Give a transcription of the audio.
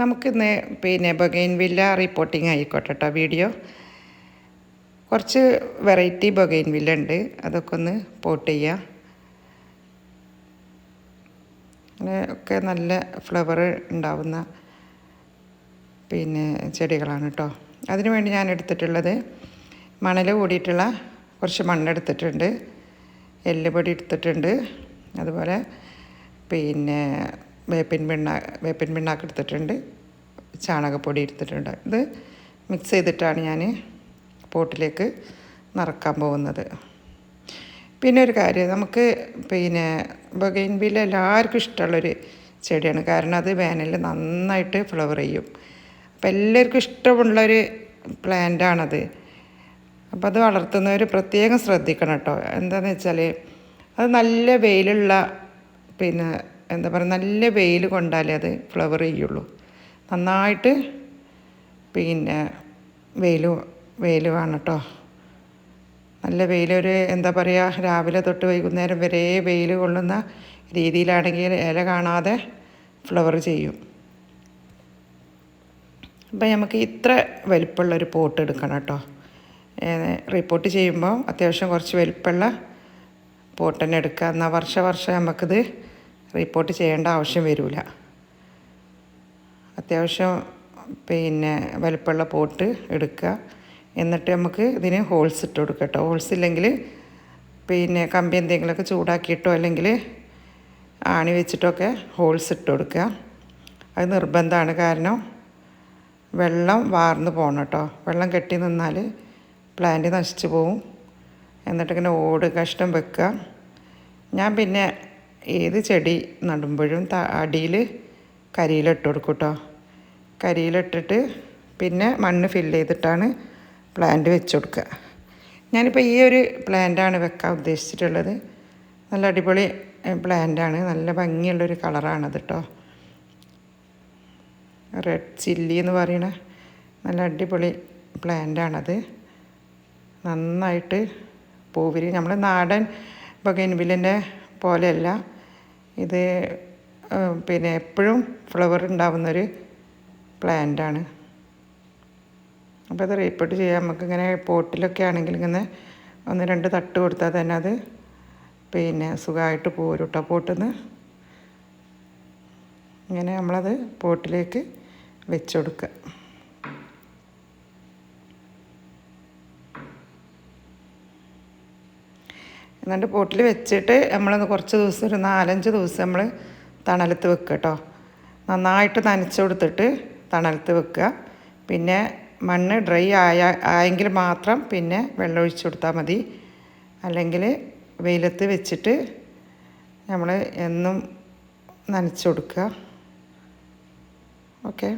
നമുക്കിന്ന് ബൊഗെയിൻവില്ല റിപ്പോർട്ടിംഗ് ആയിക്കോട്ടെ കേട്ടോ വീഡിയോ. കുറച്ച് വെറൈറ്റി ബൊഗെയിൻവില്ല ഉണ്ട്, അതൊക്കെ ഒന്ന് പോട്ട് ചെയ്യാം. ഒക്കെ നല്ല ഫ്ലവർ ഉണ്ടാവുന്ന ചെടികളാണ് കേട്ടോ. അതിനു വേണ്ടി ഞാൻ എടുത്തിട്ടുള്ളത് മണൽ കൂടിയിട്ടുള്ള കുറച്ച് മണ്ണെടുത്തിട്ടുണ്ട്, എല്ലുപൊടി എടുത്തിട്ടുണ്ട്, അതുപോലെ വേപ്പിൻ പിണ്ണാക്ക് എടുത്തിട്ടുണ്ട്, ചാണകപ്പൊടി എടുത്തിട്ടുണ്ട്. ഇത് മിക്സ് ചെയ്തിട്ടാണ് ഞാൻ പോട്ടിലേക്ക് നിറക്കാൻ പോകുന്നത്. പിന്നെ ഒരു കാര്യം, നമുക്ക് ബൊഗെയിൻവില്ല എല്ലാവർക്കും ഇഷ്ടമുള്ളൊരു ചെടിയാണ്. കാരണം അത് വേനലിൽ നന്നായിട്ട് ഫ്ലവർ ചെയ്യും. അപ്പോൾ എല്ലാവർക്കും ഇഷ്ടമുള്ളൊരു പ്ലാന്റാണത്. അപ്പോൾ അത് വളർത്തുന്നവർ പ്രത്യേകം ശ്രദ്ധിക്കണം കേട്ടോ. എന്താണെന്ന് വെച്ചാൽ അത് നല്ല വെയിലുള്ള നല്ല വെയിൽ കൊണ്ടാലേ അത് ഫ്ലവർ ചെയ്യുള്ളൂ. നന്നായിട്ട് വെയിൽ വേണം കേട്ടോ. നല്ല വെയിലൊരു രാവിലെ തൊട്ട് വൈകുന്നേരം വരെ വെയിൽ കൊള്ളുന്ന രീതിയിലാണെങ്കിൽ ഇല കാണാതെ ഫ്ലവർ ചെയ്യും. അപ്പം നമുക്ക് ഇത്ര വലിപ്പമുള്ളൊരു പോട്ട് എടുക്കണം കേട്ടോ. റിപ്പോർട്ട് ചെയ്യുമ്പോൾ അത്യാവശ്യം കുറച്ച് വലിപ്പമുള്ള പോട്ട് തന്നെ എടുക്കുക. എന്നാൽ വർഷം നമുക്കിത് റിപ്പോർട്ട് ചെയ്യേണ്ട ആവശ്യം വരില്ല. അത്യാവശ്യം വലിപ്പമുള്ള പോട്ട് എടുക്കുക. എന്നിട്ട് നമുക്ക് ഇതിന് ഹോൾസ് ഇട്ട് കൊടുക്കുക കേട്ടോ. ഹോൾസ് ഇല്ലെങ്കിൽ കമ്പി എന്തെങ്കിലുമൊക്കെ ചൂടാക്കിയിട്ടോ അല്ലെങ്കിൽ ആണി വെച്ചിട്ടൊക്കെ ഹോൾസ് ഇട്ട് കൊടുക്കുക. അത് നിർബന്ധമാണ്. കാരണം വെള്ളം വാർന്ന് പോകണം കേട്ടോ. വെള്ളം കെട്ടി നിന്നാൽ പ്ലാന്റ് നശിച്ചു പോവും. എന്നിട്ടിങ്ങനെ ഓട് കഷ്ണം വെക്കുക. ഞാൻ ഏത് ചെടി നടുമ്പോഴും അടിയിൽ കരിയിലിട്ട് കൊടുക്കും കേട്ടോ. കരിയിലിട്ടിട്ട് മണ്ണ് ഫില്ല് ചെയ്തിട്ടാണ് പ്ലാന്റ് വെച്ച് കൊടുക്കുക. ഞാനിപ്പോൾ ഈ ഒരു പ്ലാന്റാണ് വെക്കാൻ ഉദ്ദേശിച്ചിട്ടുള്ളത്. നല്ല അടിപൊളി പ്ലാന്റാണ്, നല്ല ഭംഗിയുള്ളൊരു കളറാണത് കേട്ടോ. റെഡ് ചില്ലി എന്ന് പറയണ നല്ല അടിപൊളി പ്ലാന്റാണത്. നന്നായിട്ട് പൂവിരി. നമ്മൾ നാടൻ ബൊഗെയിൻവില്ലിൻ്റെ പോലെയല്ല ഇത്. എപ്പോഴും ഫ്ലവർ ഉണ്ടാവുന്നൊരു പ്ലാന്റാണ്. അപ്പോൾ അത് റിപ്പോർട്ട് ചെയ്യാം. നമുക്കിങ്ങനെ പോട്ടിലൊക്കെ ആണെങ്കിൽ ഇങ്ങനെ 1-2 തട്ട് കൊടുത്താൽ തന്നെ അത് സുഖമായിട്ട് പോരും കേട്ടോ പോട്ടിൽ നിന്ന്. ഇങ്ങനെ നമ്മളത് പോട്ടിലേക്ക് വെച്ച് കൊടുക്കുക. എന്നിട്ട് പോട്ടിൽ വെച്ചിട്ട് നമ്മളൊന്ന് കുറച്ച് ദിവസം, ഒരു 4-5 ദിവസം നമ്മൾ തണലത്ത് വെക്കുക കേട്ടോ. നന്നായിട്ട് നനച്ച് കൊടുത്തിട്ട് തണലത്ത് വെക്കുക. മണ്ണ് ഡ്രൈ ആയെങ്കിൽ മാത്രം വെള്ളം ഒഴിച്ച് കൊടുത്താൽ മതി. അല്ലെങ്കിൽ വെയിലത്ത് വെച്ചിട്ട് നമ്മൾ എന്നും നനച്ച് കൊടുക്കുക. ഓക്കെ.